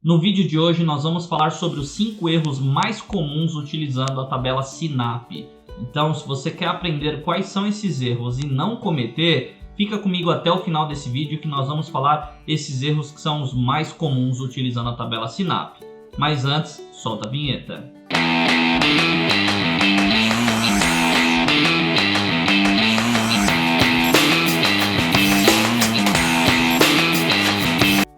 No vídeo de hoje nós vamos falar sobre os 5 erros mais comuns utilizando a tabela SINAP. Então, se você quer aprender quais são esses erros e não cometer, fica comigo até o final desse vídeo que nós vamos falar esses erros que são os mais comuns utilizando a tabela SINAP. Mas antes, solta a vinheta.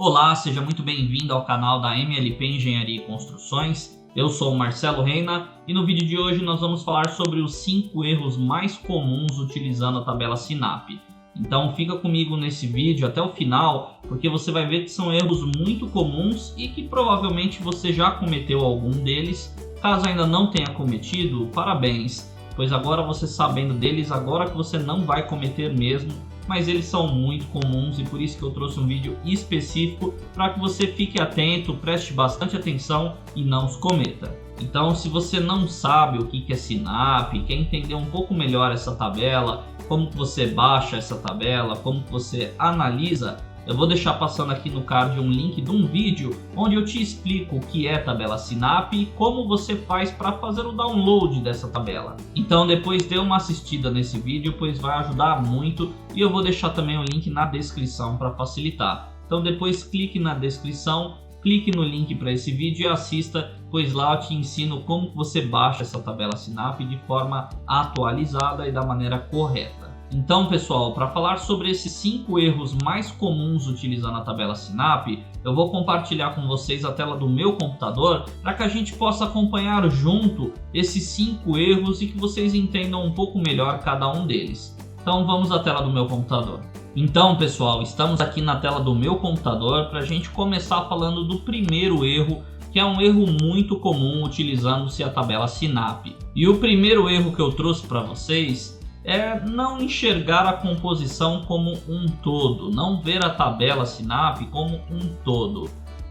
Olá, seja muito bem-vindo ao canal da MLP Engenharia e Construções. Eu sou o Marcelo Reina e no vídeo de hoje nós vamos falar sobre os 5 erros mais comuns utilizando a tabela SINAP. Então fica comigo nesse vídeo até o final, porque você vai ver que são erros muito comuns e que provavelmente você já cometeu algum deles. Caso ainda não tenha cometido, parabéns, pois agora você sabendo deles, agora que você não vai cometer mesmo, mas eles são muito comuns e por isso que eu trouxe um vídeo específico para que você fique atento, preste bastante atenção e não os cometa. Então, se você não sabe o que é SINAP, quer entender um pouco melhor essa tabela, como que você baixa essa tabela, como que você analisa, eu vou deixar passando aqui no card um link de um vídeo onde eu te explico o que é tabela SINAP e como você faz para fazer o download dessa tabela. Então depois dê uma assistida nesse vídeo, pois vai ajudar muito, e eu vou deixar também o link na descrição para facilitar. Então depois clique na descrição, clique no link para esse vídeo e assista, pois lá eu te ensino como você baixa essa tabela SINAP de forma atualizada e da maneira correta. Então pessoal, para falar sobre esses 5 erros mais comuns utilizando a tabela SINAP, eu vou compartilhar com vocês a tela do meu computador para que a gente possa acompanhar junto esses 5 erros e que vocês entendam um pouco melhor cada um deles. Então vamos à tela do meu computador. Então pessoal, estamos aqui na tela do meu computador para a gente começar falando do primeiro erro, que é um erro muito comum utilizando-se a tabela SINAP. E o primeiro erro que eu trouxe para vocês é não enxergar a composição como um todo, não ver a tabela SINAP como um todo.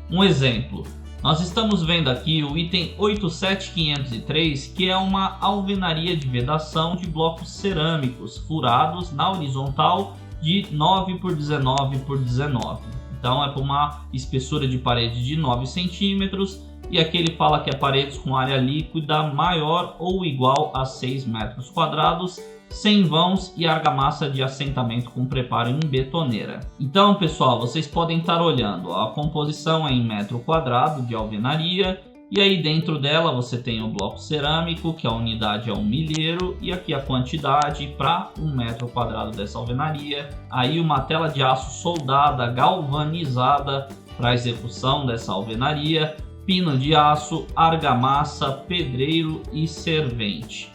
Um exemplo, nós estamos vendo aqui o item 87503, que é uma alvenaria de vedação de blocos cerâmicos furados na horizontal de 9 por 19 por 19. Então é para uma espessura de parede de 9 centímetros, e aqui ele fala que é paredes com área líquida maior ou igual a 6 metros quadrados, sem vãos e argamassa de assentamento com preparo em betoneira. Então pessoal, vocês podem estar olhando, a composição é em metro quadrado de alvenaria, e aí dentro dela você tem o bloco cerâmico, que a unidade é 1 milheiro, e aqui a quantidade para 1 metro quadrado dessa alvenaria. Aí uma tela de aço soldada galvanizada para execução dessa alvenaria, pino de aço, argamassa, pedreiro e servente.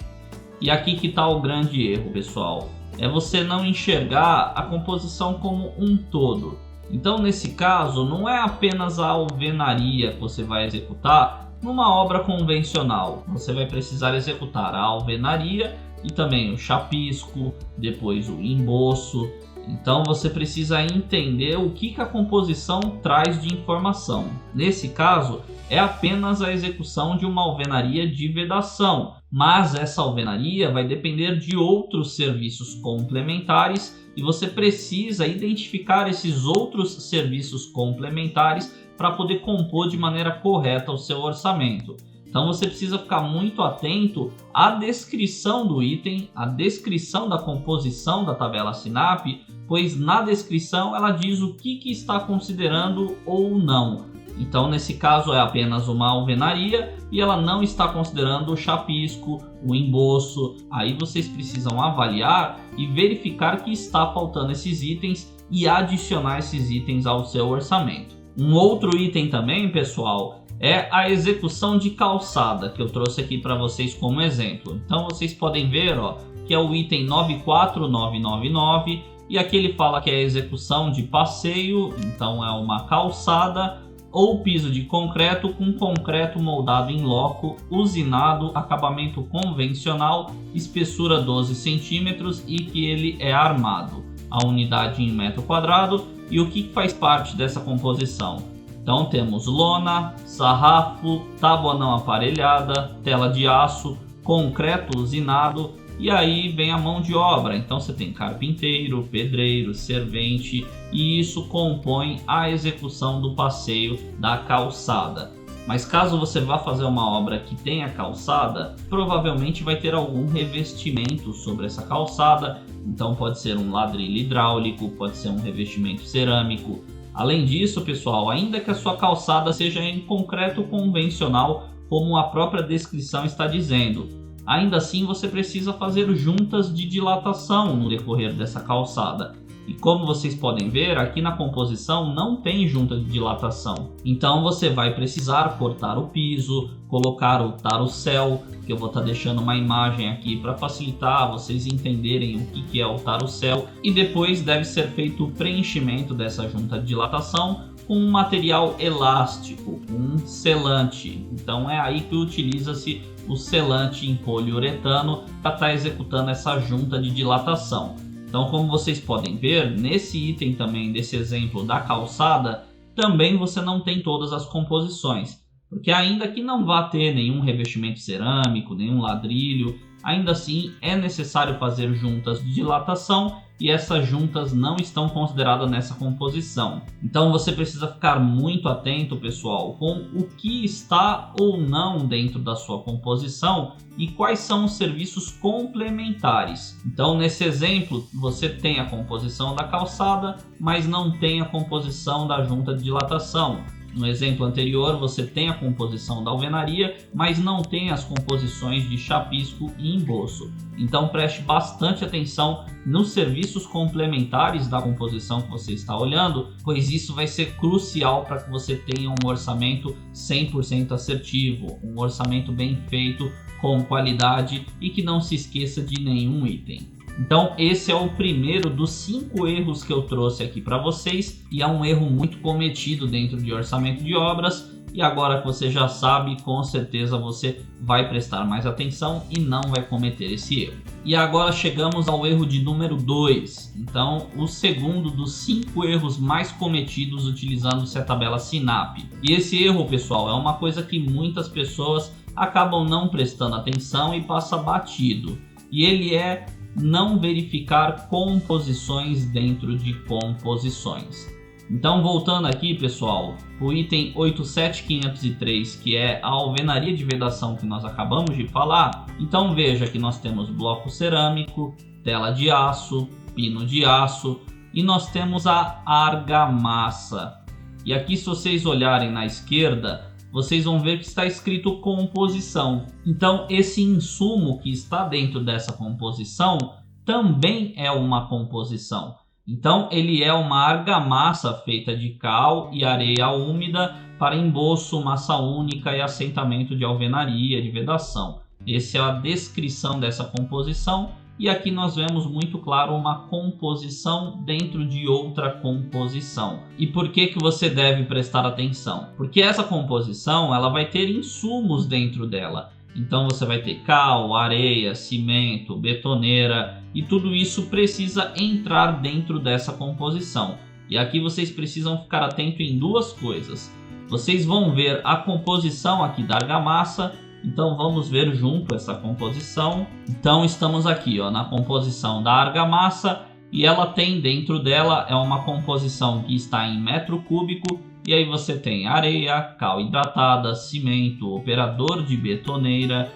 E aqui que está o grande erro, pessoal, é você não enxergar a composição como um todo. Então nesse caso não é apenas a alvenaria que você vai executar numa obra convencional. Você vai precisar executar a alvenaria e também o chapisco, depois o emboço. Então você precisa entender o que a composição traz de informação. Nesse caso é apenas a execução de uma alvenaria de vedação, mas essa alvenaria vai depender de outros serviços complementares e você precisa identificar esses outros serviços complementares para poder compor de maneira correta o seu orçamento. Então você precisa ficar muito atento à descrição do item, à descrição da composição da tabela SINAP, pois na descrição ela diz o que está considerando ou não. Então nesse caso é apenas uma alvenaria e ela não está considerando o chapisco, o emboço. Aí vocês precisam avaliar e verificar que está faltando esses itens e adicionar esses itens ao seu orçamento. Um outro item também, pessoal, é a execução de calçada, que eu trouxe aqui para vocês como exemplo. Então vocês podem ver, que é o item 94999, e aqui ele fala que é a execução de passeio, então é uma calçada ou piso de concreto com concreto moldado em loco, usinado, acabamento convencional, espessura 12 centímetros e que ele é armado. A unidade em metro quadrado e o que faz parte dessa composição. Então temos lona, sarrafo, tábua não aparelhada, tela de aço, concreto usinado, E aí vem a mão de obra, então você tem carpinteiro, pedreiro, servente, e isso compõe a execução do passeio da calçada. Mas caso você vá fazer uma obra que tenha calçada, provavelmente vai ter algum revestimento sobre essa calçada, então pode ser um ladrilho hidráulico, pode ser um revestimento cerâmico. Além disso, pessoal, ainda que a sua calçada seja em concreto convencional, como a própria descrição está dizendo, ainda assim você precisa fazer juntas de dilatação no decorrer dessa calçada. E como vocês podem ver, aqui na composição não tem junta de dilatação. Então você vai precisar cortar o piso, colocar o tarucel, que eu vou estar deixando uma imagem aqui para facilitar vocês entenderem o que é o tarucel. E depois deve ser feito o preenchimento dessa junta de dilatação com um material elástico, um selante. Então é aí que utiliza-se o selante em poliuretano para estar executando essa junta de dilatação. Então, como vocês podem ver, nesse item também, desse exemplo da calçada, também você não tem todas as composições. Porque ainda que não vá ter nenhum revestimento cerâmico, nenhum ladrilho, ainda assim é necessário fazer juntas de dilatação e essas juntas não estão consideradas nessa composição. Então você precisa ficar muito atento, pessoal, com o que está ou não dentro da sua composição e quais são os serviços complementares. Então nesse exemplo você tem a composição da calçada, mas não tem a composição da junta de dilatação. No exemplo anterior você tem a composição da alvenaria, mas não tem as composições de chapisco e emboço. Então preste bastante atenção nos serviços complementares da composição que você está olhando, pois isso vai ser crucial para que você tenha um orçamento 100% assertivo, um orçamento bem feito, com qualidade e que não se esqueça de nenhum item. Então esse é o primeiro dos 5 erros que eu trouxe aqui para vocês e é um erro muito cometido dentro de orçamento de obras. E agora que você já sabe, com certeza você vai prestar mais atenção e não vai cometer esse erro. E agora chegamos ao erro de número 2. Então o segundo dos 5 erros mais cometidos utilizando-se a tabela SINAP. E esse erro, pessoal, é uma coisa que muitas pessoas acabam não prestando atenção e passa batido. E ele é não verificar composições dentro de composições. Então voltando aqui, pessoal, o item 87503, que é a alvenaria de vedação que nós acabamos de falar. Então veja que nós temos bloco cerâmico, tela de aço, pino de aço e nós temos a argamassa. E aqui, se vocês olharem na esquerda, vocês vão ver que está escrito composição. Então esse insumo que está dentro dessa composição também é uma composição. Então ele é uma argamassa feita de cal e areia úmida para emboço, massa única e assentamento de alvenaria, de vedação. Essa é a descrição dessa composição. E aqui nós vemos muito claro uma composição dentro de outra composição. E por que que você deve prestar atenção? Porque essa composição ela vai ter insumos dentro dela. Então você vai ter cal, areia, cimento, betoneira e tudo isso precisa entrar dentro dessa composição. E aqui vocês precisam ficar atentos em duas coisas. Vocês vão ver a composição aqui da argamassa. Então vamos ver junto essa composição. Então estamos aqui na composição da argamassa e ela tem dentro dela uma composição que está em metro cúbico. E aí você tem areia, cal hidratada, cimento, operador de betoneira,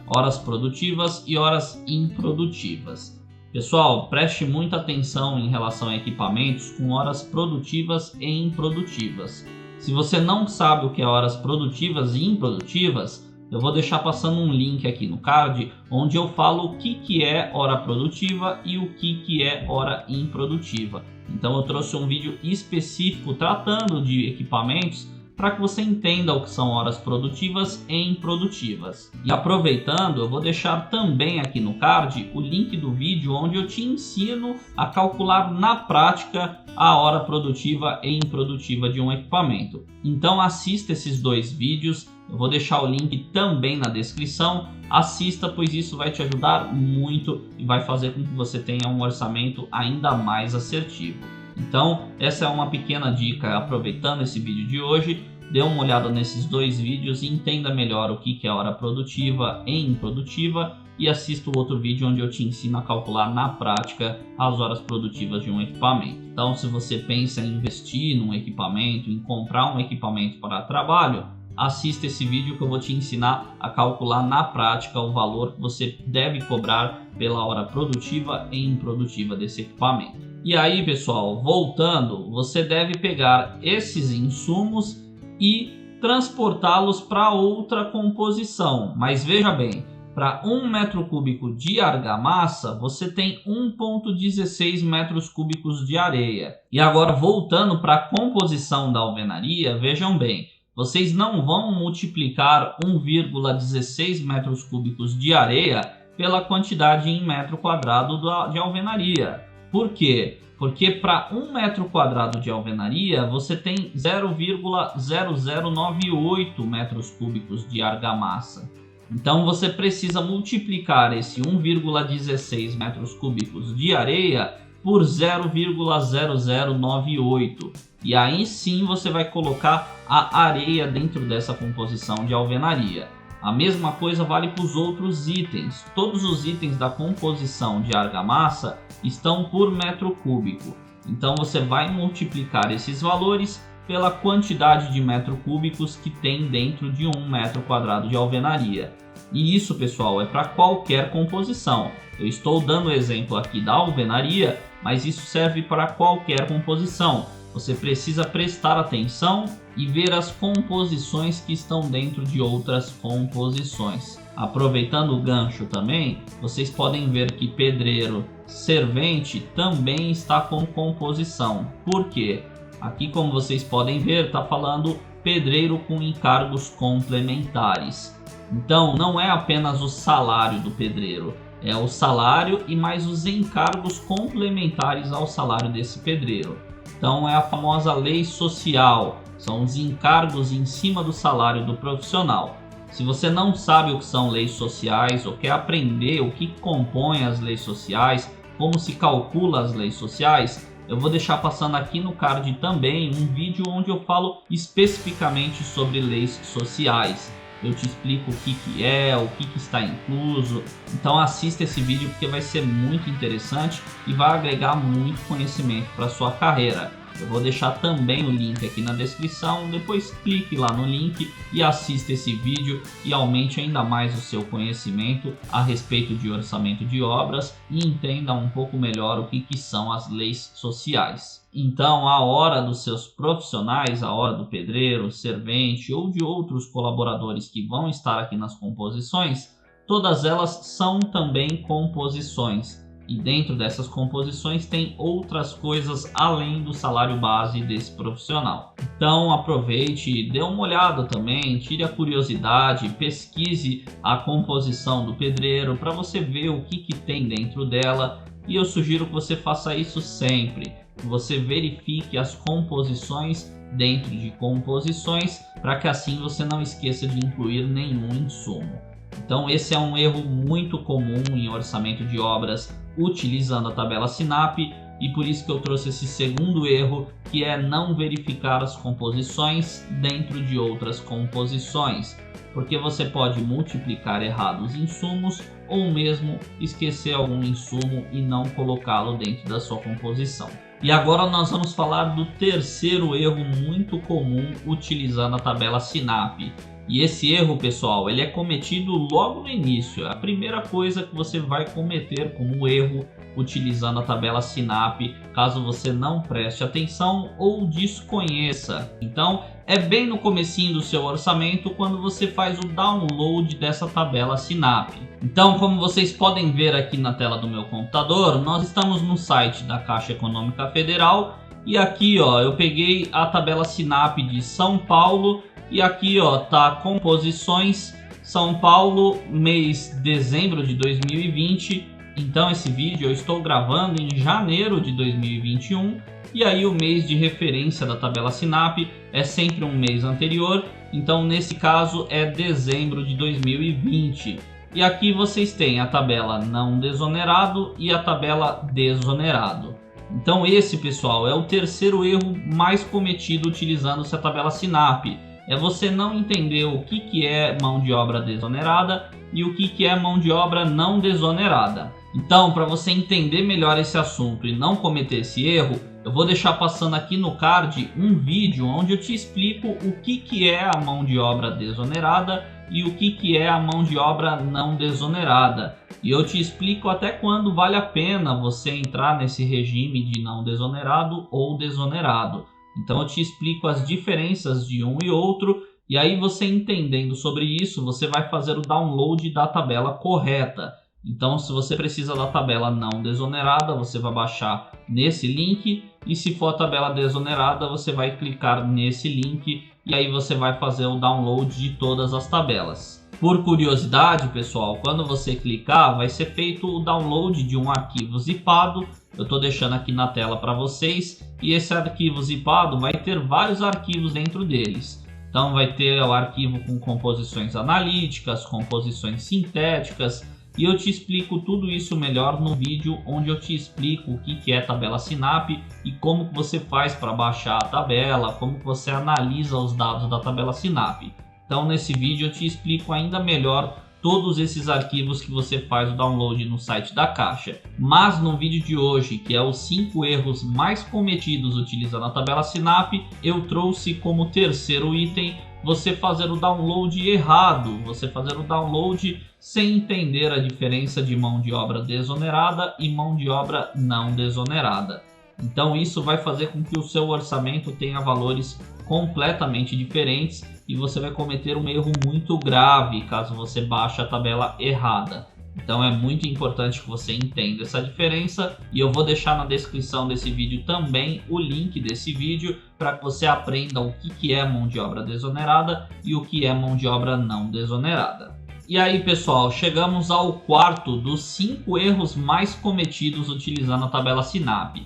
horas produtivas e horas improdutivas. Pessoal, preste muita atenção em relação a equipamentos com horas produtivas e improdutivas. Se você não sabe o que é horas produtivas e improdutivas, eu vou deixar passando um link aqui no card, onde eu falo o que é hora produtiva e o que é hora improdutiva. Então eu trouxe um vídeo específico tratando de equipamentos para que você entenda o que são horas produtivas e improdutivas. E aproveitando, eu vou deixar também aqui no card o link do vídeo onde eu te ensino a calcular na prática a hora produtiva e improdutiva de um equipamento. Então assista esses 2 vídeos, eu vou deixar o link também na descrição. Assista, pois isso vai te ajudar muito e vai fazer com que você tenha um orçamento ainda mais assertivo. Então essa é uma pequena dica, aproveitando esse vídeo de hoje, dê uma olhada nesses 2 vídeos e entenda melhor o que é hora produtiva e improdutiva. e assista o outro vídeo onde eu te ensino a calcular na prática as horas produtivas de um equipamento. Então, se você pensa em investir num equipamento, em comprar um equipamento para trabalho, assista esse vídeo que eu vou te ensinar a calcular na prática o valor que você deve cobrar pela hora produtiva e improdutiva desse equipamento. E aí, pessoal, voltando, você deve pegar esses insumos e transportá-los para outra composição. Mas veja bem, para 1 metro cúbico de argamassa, você tem 1,16 metros cúbicos de areia. E agora, voltando para a composição da alvenaria, vejam bem, vocês não vão multiplicar 1,16 metros cúbicos de areia pela quantidade em metro quadrado de alvenaria. Por quê? Porque para 1 metro quadrado de alvenaria, você tem 0,0098 metros cúbicos de argamassa. Então você precisa multiplicar esse 1,16 metros cúbicos de areia por 0,0098. E aí sim você vai colocar a areia dentro dessa composição de alvenaria. A mesma coisa vale para os outros itens. Todos os itens da composição de argamassa estão por metro cúbico. Então você vai multiplicar esses valores pela quantidade de metros cúbicos que tem dentro de 1 metro quadrado de alvenaria. E isso, pessoal, é para qualquer composição. Eu estou dando o exemplo aqui da alvenaria, mas isso serve para qualquer composição. Você precisa prestar atenção e ver as composições que estão dentro de outras composições. Aproveitando o gancho também, vocês podem ver que pedreiro, servente também está com composição. Por quê? Aqui, como vocês podem ver, está falando pedreiro com encargos complementares. Então, não é apenas o salário do pedreiro, é o salário e mais os encargos complementares ao salário desse pedreiro. Então, é a famosa lei social, são os encargos em cima do salário do profissional. Se você não sabe o que são leis sociais ou quer aprender o que compõe as leis sociais, como se calcula as leis sociais, eu vou deixar passando aqui no card também um vídeo onde eu falo especificamente sobre leis sociais. Eu te explico o que é, o que está incluso. Então assista esse vídeo porque vai ser muito interessante e vai agregar muito conhecimento para sua carreira. Eu vou deixar também o link aqui na descrição, depois clique lá no link e assista esse vídeo e aumente ainda mais o seu conhecimento a respeito de orçamento de obras e entenda um pouco melhor o que são as leis sociais. Então, a hora dos seus profissionais, a hora do pedreiro, servente ou de outros colaboradores que vão estar aqui nas composições, todas elas são também composições. E dentro dessas composições tem outras coisas além do salário base desse profissional. Então aproveite, dê uma olhada também, tire a curiosidade, pesquise a composição do pedreiro para você ver o que tem dentro dela. E eu sugiro que você faça isso sempre, que você verifique as composições dentro de composições para que assim você não esqueça de incluir nenhum insumo. Então esse é um erro muito comum em orçamento de obras utilizando a tabela SINAP e por isso que eu trouxe esse segundo erro, que é não verificar as composições dentro de outras composições, porque você pode multiplicar errado os insumos ou mesmo esquecer algum insumo e não colocá-lo dentro da sua composição. E agora nós vamos falar do terceiro erro muito comum utilizando a tabela SINAP. E esse erro, pessoal, ele é cometido logo no início. É a primeira coisa que você vai cometer como erro utilizando a tabela SINAP, caso você não preste atenção ou desconheça. Então, é bem no comecinho do seu orçamento quando você faz o download dessa tabela SINAP. Então, como vocês podem ver aqui na tela do meu computador, nós estamos no site da Caixa Econômica Federal e aqui, ó, eu peguei a tabela SINAP de São Paulo. E aqui, ó, tá composições São Paulo, mês dezembro de 2020. Então esse vídeo eu estou gravando em janeiro de 2021. E aí o mês de referência da tabela SINAP é sempre um mês anterior. Então nesse caso é dezembro de 2020. E aqui vocês têm a tabela não desonerado e a tabela desonerado. Então esse, pessoal, é o terceiro erro mais cometido utilizando essa tabela SINAP. é você não entender o que é mão de obra desonerada e o que é mão de obra não desonerada. Então, para você entender melhor esse assunto e não cometer esse erro, eu vou deixar passando aqui no card um vídeo onde eu te explico o que é a mão de obra desonerada e o que é a mão de obra não desonerada. E eu te explico até quando vale a pena você entrar nesse regime de não desonerado ou desonerado. Então eu te explico as diferenças de um e outro, e aí você entendendo sobre isso, você vai fazer o download da tabela correta. Então, se você precisa da tabela não desonerada, você vai baixar nesse link, e se for a tabela desonerada, você vai clicar nesse link e aí você vai fazer o download de todas as tabelas. Por curiosidade, pessoal, quando você clicar, vai ser feito o download de um arquivo zipado. Eu estou deixando aqui na tela para vocês, e esse arquivo zipado vai ter vários arquivos dentro deles. Então, vai ter o arquivo com composições analíticas, composições sintéticas. E eu te explico tudo isso melhor no vídeo onde eu te explico o que é tabela Sinap e como que você faz para baixar a tabela, como que você analisa os dados da tabela Sinap. Então nesse vídeo eu te explico ainda melhor todos esses arquivos que você faz o download no site da Caixa. Mas no vídeo de hoje, que é os 5 erros mais cometidos utilizando a tabela Sinap, eu trouxe como terceiro item você fazer o download errado, você fazer o download sem entender a diferença de mão de obra desonerada e mão de obra não desonerada. Então isso vai fazer com que o seu orçamento tenha valores completamente diferentes e você vai cometer um erro muito grave caso você baixe a tabela errada. Então é muito importante que você entenda essa diferença, e eu vou deixar na descrição desse vídeo também o link desse vídeo para que você aprenda o que é mão de obra desonerada e o que é mão de obra não desonerada. E aí, pessoal, chegamos ao quarto dos 5 erros mais cometidos utilizando a tabela Sinap.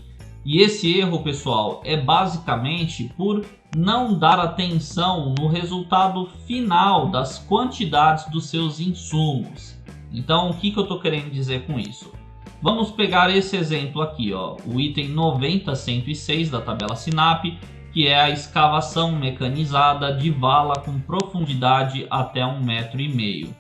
E esse erro, pessoal, é basicamente por não dar atenção no resultado final das quantidades dos seus insumos. Então, o que eu estou querendo dizer com isso? Vamos pegar esse exemplo aqui, ó, o item 90.106 da tabela Sinap, que é a escavação mecanizada de vala com profundidade até 1,5 metro.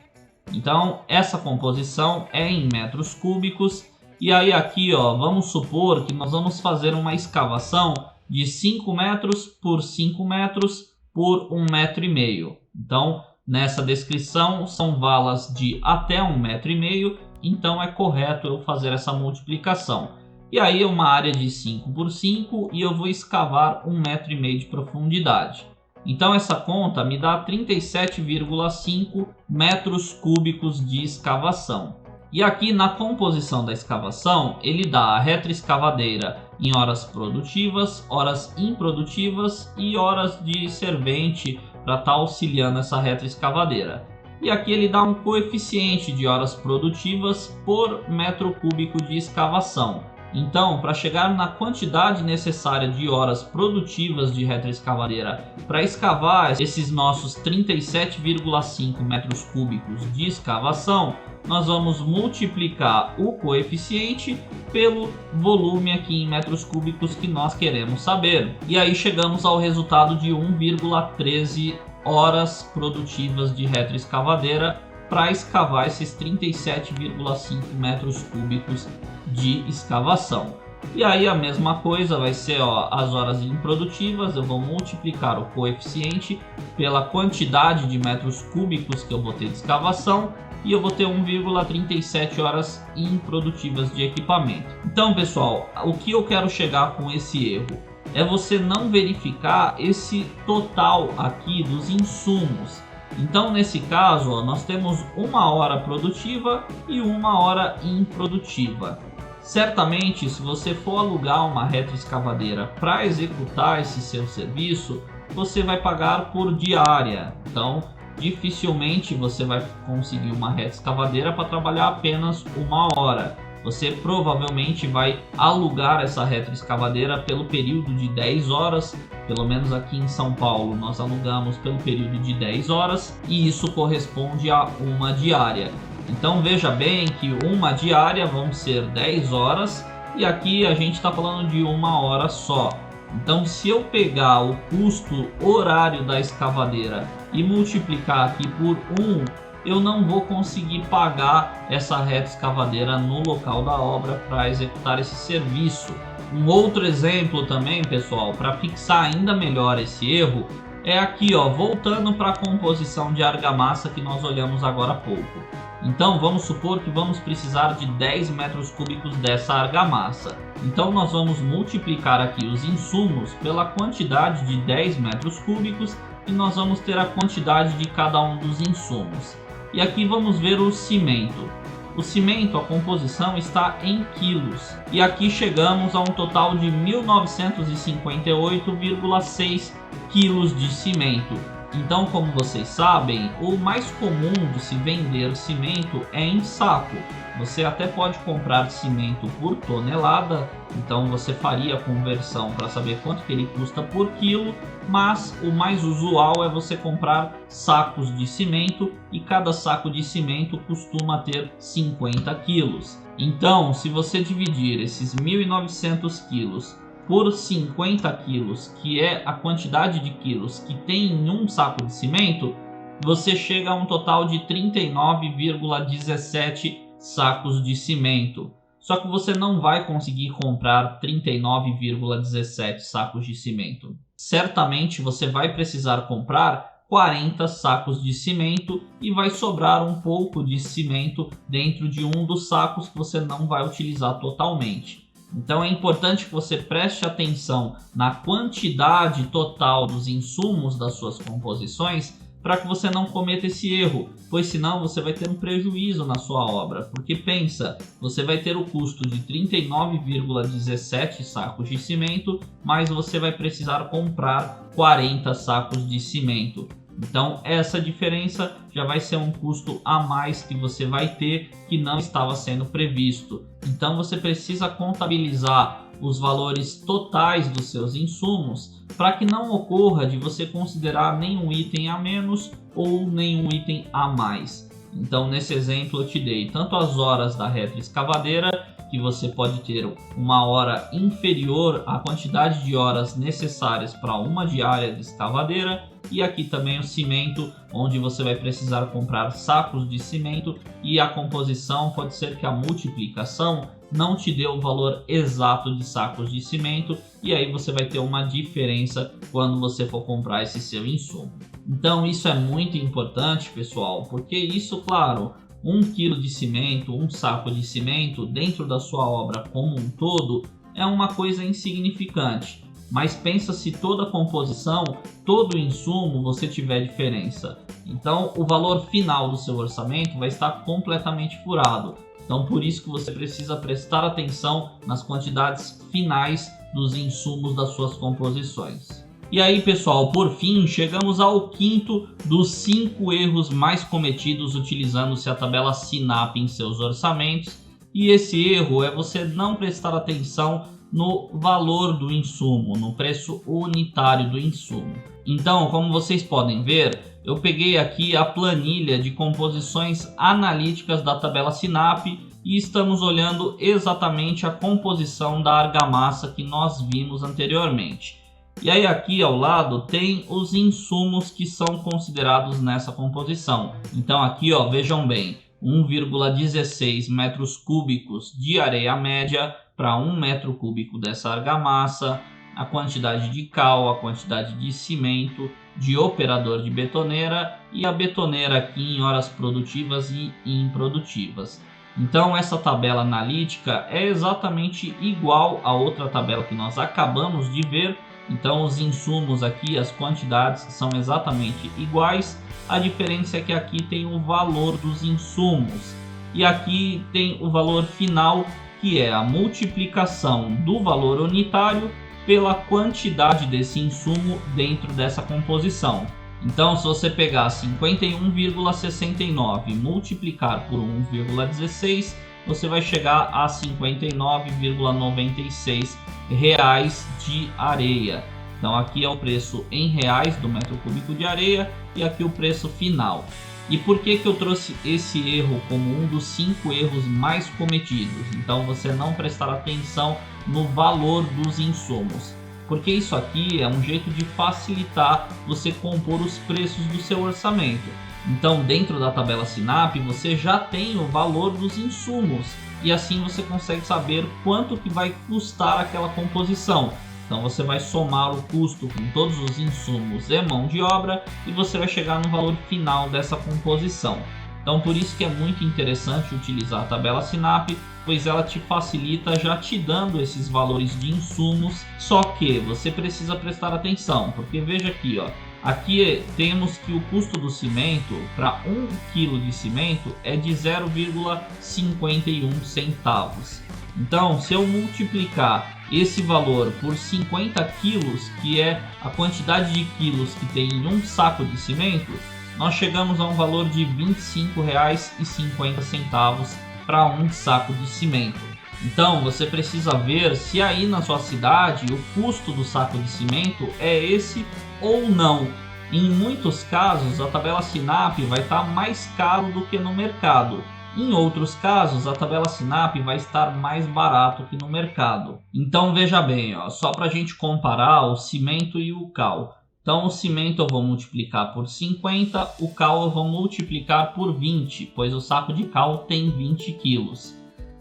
Então, essa composição é em metros cúbicos, e aí aqui, ó, vamos supor que nós vamos fazer uma escavação de 5 metros por 5 metros por 1,5 metro. Então, nessa descrição são valas de até 1,5 metro, então é correto eu fazer essa multiplicação. E aí é uma área de 5 por 5 e eu vou escavar 1,5 metro de profundidade. Então essa conta me dá 37,5 metros cúbicos de escavação. E aqui na composição da escavação ele dá a retroescavadeira em horas produtivas, horas improdutivas e horas de servente para estar auxiliando essa retroescavadeira. E aqui ele dá um coeficiente de horas produtivas por metro cúbico de escavação. Então, para chegar na quantidade necessária de horas produtivas de retroescavadeira para escavar esses nossos 37,5 metros cúbicos de escavação, nós vamos multiplicar o coeficiente pelo volume aqui em metros cúbicos que nós queremos saber. E aí chegamos ao resultado de 1,13 horas produtivas de retroescavadeira para escavar esses 37,5 metros cúbicos de escavação. E aí a mesma coisa vai ser, ó, as horas improdutivas, eu vou multiplicar o coeficiente pela quantidade de metros cúbicos que eu vou ter de escavação, e eu vou ter 1,37 horas improdutivas de equipamento. Então, pessoal, o que eu quero chegar com esse erro é você não verificar esse total aqui dos insumos. Então, nesse caso, ó, nós temos 1 hora produtiva e 1 hora improdutiva. Certamente, se você for alugar uma retroescavadeira para executar esse seu serviço, você vai pagar por diária. Então, dificilmente você vai conseguir uma retroescavadeira para trabalhar apenas 1 hora. Você provavelmente vai alugar essa retroescavadeira pelo período de 10 horas, pelo menos aqui em São Paulo nós alugamos pelo período de 10 horas e isso corresponde a uma diária. Então veja bem que uma diária vão ser 10 horas e aqui a gente está falando de 1 hora só. Então, se eu pegar o custo horário da escavadeira e multiplicar aqui por 1, eu não vou conseguir pagar essa reta escavadeira no local da obra para executar esse serviço. Um outro exemplo também, pessoal, para fixar ainda melhor esse erro, é aqui, ó, voltando para a composição de argamassa que nós olhamos agora há pouco. Então vamos supor que vamos precisar de 10 metros cúbicos dessa argamassa. Então nós vamos multiplicar aqui os insumos pela quantidade de 10 metros cúbicos e nós vamos ter a quantidade de cada um dos insumos. E aqui vamos ver o cimento. O cimento, a composição está em quilos. E aqui chegamos a um total de 1958,6 quilos de cimento. Então, como vocês sabem, o mais comum de se vender cimento é em saco. Você até pode comprar cimento por tonelada, então você faria a conversão para saber quanto que ele custa por quilo, mas o mais usual é você comprar sacos de cimento e cada saco de cimento costuma ter 50 quilos. Então, se você dividir esses 1.900 quilos por 50 quilos, que é a quantidade de quilos que tem em um saco de cimento, você chega a um total de 39,17 sacos de cimento. Só que você não vai conseguir comprar 39,17 sacos de cimento. Certamente você vai precisar comprar 40 sacos de cimento e vai sobrar um pouco de cimento dentro de um dos sacos que você não vai utilizar totalmente. Então é importante que você preste atenção na quantidade total dos insumos das suas composições para que você não cometa esse erro, pois senão você vai ter um prejuízo na sua obra. Porque pensa, você vai ter o custo de 39,17 sacos de cimento, mas você vai precisar comprar 40 sacos de cimento. Então essa diferença já vai ser um custo a mais que você vai ter que não estava sendo previsto. Então você precisa contabilizar os valores totais dos seus insumos para que não ocorra de você considerar nenhum item a menos ou nenhum item a mais. Então nesse exemplo eu te dei tanto as horas da retroescavadeira, que você pode ter uma hora inferior à quantidade de horas necessárias para uma diária de escavadeira, e aqui também o cimento, onde você vai precisar comprar sacos de cimento e a composição pode ser que a multiplicação não te dê o valor exato de sacos de cimento e aí você vai ter uma diferença quando você for comprar esse seu insumo. Então isso é muito importante, pessoal, porque isso, claro, 1 kg de cimento, um saco de cimento dentro da sua obra como um todo é uma coisa insignificante. Mas pensa se toda a composição, todo o insumo você tiver diferença. Então o valor final do seu orçamento vai estar completamente furado. Então por isso que você precisa prestar atenção nas quantidades finais dos insumos das suas composições. E aí, pessoal, por fim, chegamos ao quinto dos 5 erros mais cometidos utilizando-se a tabela SINAP em seus orçamentos. E esse erro é você não prestar atenção no valor do insumo, no preço unitário do insumo. Então, como vocês podem ver, eu peguei aqui a planilha de composições analíticas da tabela SINAP e estamos olhando exatamente a composição da argamassa que nós vimos anteriormente. E aí aqui ao lado tem os insumos que são considerados nessa composição. Então aqui, ó, vejam bem, 1,16 metros cúbicos de areia média para 1 metro cúbico dessa argamassa, a quantidade de cal, a quantidade de cimento, de operador de betoneira e a betoneira aqui em horas produtivas e improdutivas. Então essa tabela analítica é exatamente igual à outra tabela que nós acabamos de ver. Então os insumos aqui, as quantidades são exatamente iguais. A diferença é que aqui tem o valor dos insumos e aqui tem o valor final, que é a multiplicação do valor unitário pela quantidade desse insumo dentro dessa composição. Então se você pegar 51,69 e multiplicar por 1,16, você vai chegar a 59,96 reais de areia. Então aqui é o preço em reais do metro cúbico de areia e aqui o preço final. E por que que eu trouxe esse erro como um dos 5 erros mais cometidos? Então você não prestar atenção no valor dos insumos. porque isso aqui é um jeito de facilitar você compor os preços do seu orçamento. Então, dentro da tabela SINAP, você já tem o valor dos insumos e assim você consegue saber quanto que vai custar aquela composição. Então você vai somar o custo com todos os insumos e mão de obra e você vai chegar no valor final dessa composição. Então por isso que é muito interessante utilizar a tabela SINAP, pois ela te facilita já te dando esses valores de insumos, só que você precisa prestar atenção, porque veja aqui, ó, aqui temos que o custo do cimento para 1 kg de cimento é de 0,51 centavos. Então, se eu multiplicar esse valor por 50 quilos, que é a quantidade de quilos que tem em um saco de cimento, nós chegamos a um valor de R$ 25,50 para um saco de cimento. Então, você precisa ver se aí na sua cidade o custo do saco de cimento é esse ou não. Em muitos casos, a tabela SINAP vai estar mais caro do que no mercado. Em outros casos, a tabela SINAP vai estar mais barato que no mercado. Então veja bem, ó, só para a gente comparar o cimento e o cal. Então o cimento eu vou multiplicar por 50, o cal eu vou multiplicar por 20, pois o saco de cal tem 20 quilos.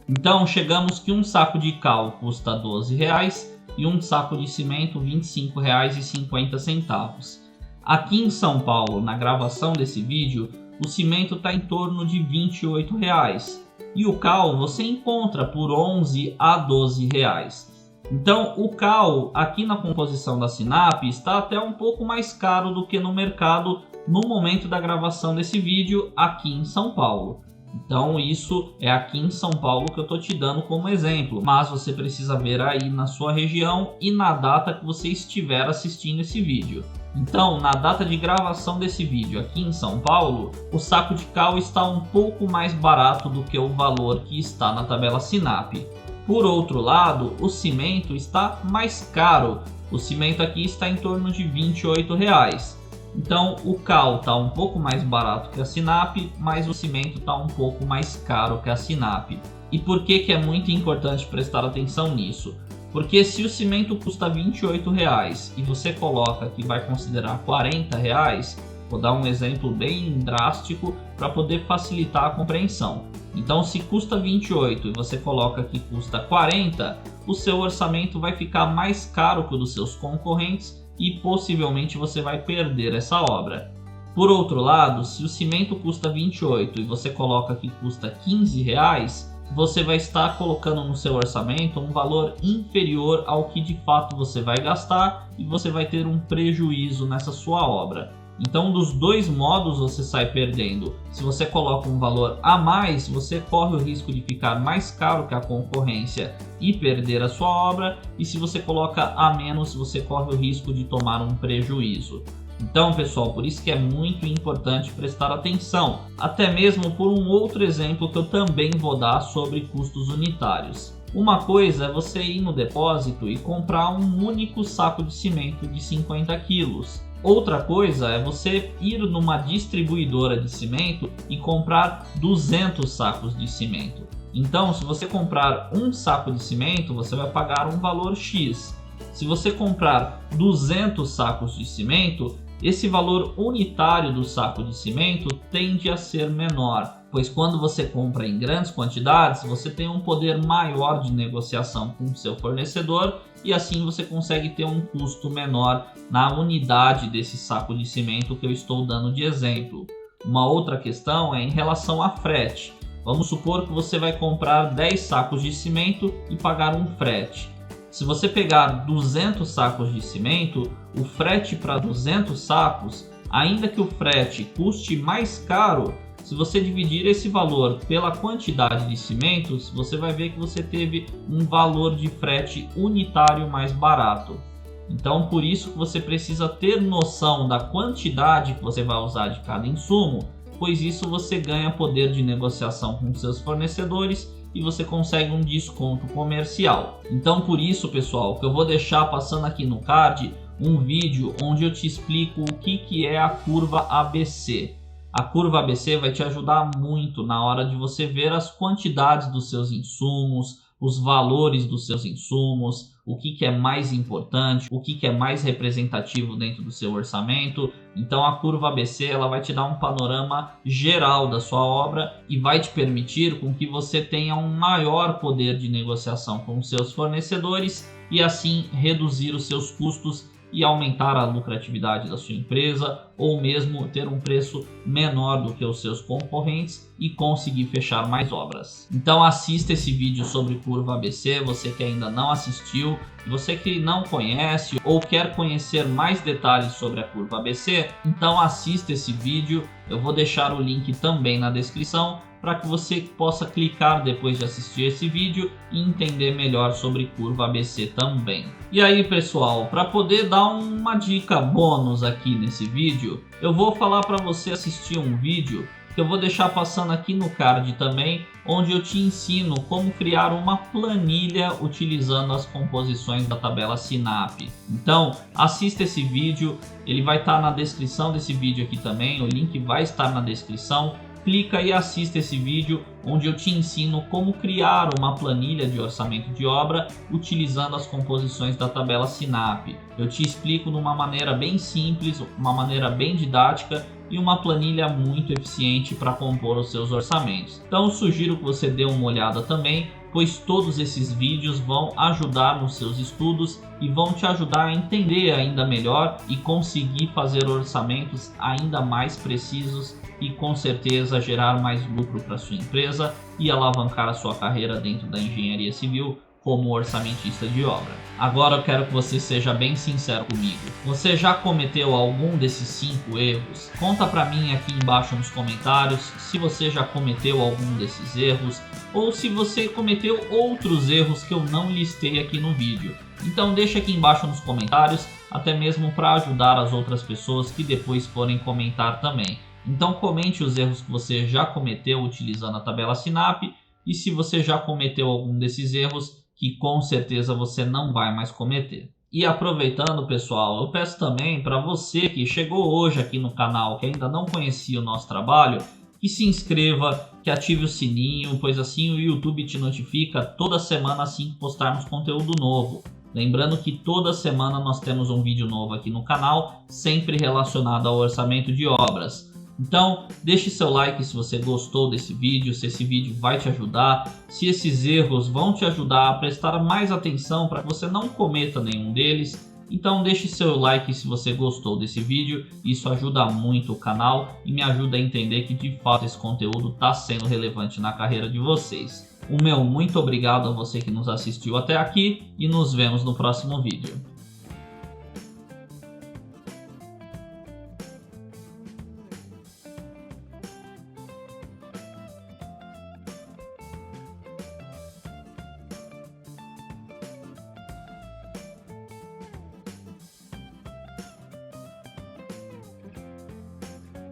Então chegamos que um saco de cal custa R$ 12,00 e um saco de cimento R$ 25,50. Aqui em São Paulo, na gravação desse vídeo, o cimento está em torno de R$ 28,00 e o cal você encontra por R$ 11 a R$ 12,00. Então o cal aqui na composição da SINAP está até um pouco mais caro do que no mercado no momento da gravação desse vídeo aqui em São Paulo. Então isso é aqui em São Paulo que eu estou te dando como exemplo, mas você precisa ver aí na sua região e na data que você estiver assistindo esse vídeo. Então, na data de gravação desse vídeo aqui em São Paulo, o saco de cal está um pouco mais barato do que o valor que está na tabela SINAP. Por outro lado, o cimento está mais caro. O cimento aqui está em torno de R$ 28,00. Então, o cal está um pouco mais barato que a SINAP, mas o cimento está um pouco mais caro que a SINAP. E por que é muito importante prestar atenção nisso? Porque se o cimento custa R$ 28,00 e você coloca que vai considerar R$ 40,00, vou dar um exemplo bem drástico para poder facilitar a compreensão. Então, se custa 28 e você coloca que custa 40, o seu orçamento vai ficar mais caro que o dos seus concorrentes e possivelmente você vai perder essa obra. Por outro lado, se o cimento custa 28 e você coloca que custa R$ 15,00, você vai estar colocando no seu orçamento um valor inferior ao que de fato você vai gastar e você vai ter um prejuízo nessa sua obra. Então, dos dois modos você sai perdendo. Se você coloca um valor a mais, você corre o risco de ficar mais caro que a concorrência e perder a sua obra, e se você coloca a menos, você corre o risco de tomar um prejuízo. Então, pessoal, por isso que é muito importante prestar atenção, até mesmo por um outro exemplo que eu também vou dar sobre custos unitários. Uma coisa é você ir no depósito e comprar um único saco de cimento de 50 quilos. Outra coisa é você ir numa distribuidora de cimento e comprar 200 sacos de cimento. Então, se você comprar um saco de cimento, você vai pagar um valor X. Se você comprar 200 sacos de cimento, esse valor unitário do saco de cimento tende a ser menor, pois quando você compra em grandes quantidades, você tem um poder maior de negociação com o seu fornecedor e assim você consegue ter um custo menor na unidade desse saco de cimento que eu estou dando de exemplo. Uma outra questão é em relação a frete. Vamos supor que você vai comprar 10 sacos de cimento e pagar um frete. Se você pegar 200 sacos de cimento, o frete para 200 sacos, ainda que o frete custe mais caro, se você dividir esse valor pela quantidade de cimentos, você vai ver que você teve um valor de frete unitário mais barato. Então, por isso que você precisa ter noção da quantidade que você vai usar de cada insumo, pois isso você ganha poder de negociação com seus fornecedores e você consegue um desconto comercial. Então, por isso, pessoal, que eu vou deixar passando aqui no card um vídeo onde eu te explico o que é a curva ABC. A curva ABC vai te ajudar muito na hora de você ver as quantidades dos seus insumos, os valores dos seus insumos, o que é mais importante, o que é mais representativo dentro do seu orçamento. Então a curva ABC ela vai te dar um panorama geral da sua obra e vai te permitir com que você tenha um maior poder de negociação com os seus fornecedores e assim reduzir os seus custos e aumentar a lucratividade da sua empresa, ou mesmo ter um preço menor do que os seus concorrentes e conseguir fechar mais obras. Então assista esse vídeo sobre curva ABC, você que ainda não assistiu, você que não conhece ou quer conhecer mais detalhes sobre a curva ABC, então assista esse vídeo, eu vou deixar o link também na descrição, para que você possa clicar depois de assistir esse vídeo e entender melhor sobre curva ABC também. E aí pessoal, para poder dar uma dica bônus aqui nesse vídeo, eu vou falar para você assistir um vídeo que eu vou deixar passando aqui no card também, onde eu te ensino como criar uma planilha utilizando as composições da tabela Sinap. Então assista esse vídeo, ele vai estar na descrição desse vídeo aqui também, o link vai estar na descrição. Clica e assista esse vídeo onde eu te ensino como criar uma planilha de orçamento de obra utilizando as composições da tabela Sinap. Eu te explico de uma maneira bem simples, uma maneira bem didática e uma planilha muito eficiente para compor os seus orçamentos. Então eu sugiro que você dê uma olhada também, pois todos esses vídeos vão ajudar nos seus estudos e vão te ajudar a entender ainda melhor e conseguir fazer orçamentos ainda mais precisos e com certeza gerar mais lucro para sua empresa e alavancar a sua carreira dentro da engenharia civil como orçamentista de obra. Agora eu quero que você seja bem sincero comigo. Você já cometeu algum desses 5 erros? Conta para mim aqui embaixo nos comentários se você já cometeu algum desses erros ou se você cometeu outros erros que eu não listei aqui no vídeo. Então deixa aqui embaixo nos comentários, até mesmo para ajudar as outras pessoas que depois forem comentar também. Então comente os erros que você já cometeu utilizando a tabela Sinap e se você já cometeu algum desses erros que com certeza você não vai mais cometer. E aproveitando pessoal, eu peço também para você que chegou hoje aqui no canal, que ainda não conhecia o nosso trabalho, que se inscreva, que ative o sininho, pois assim o YouTube te notifica toda semana assim que postarmos conteúdo novo. Lembrando que toda semana nós temos um vídeo novo aqui no canal, sempre relacionado ao orçamento de obras. Então deixe seu like se você gostou desse vídeo, se esse vídeo vai te ajudar, se esses erros vão te ajudar a prestar mais atenção para que você não cometa nenhum deles. Então deixe seu like se você gostou desse vídeo, isso ajuda muito o canal e me ajuda a entender que de fato esse conteúdo está sendo relevante na carreira de vocês. O meu muito obrigado a você que nos assistiu até aqui e nos vemos no próximo vídeo.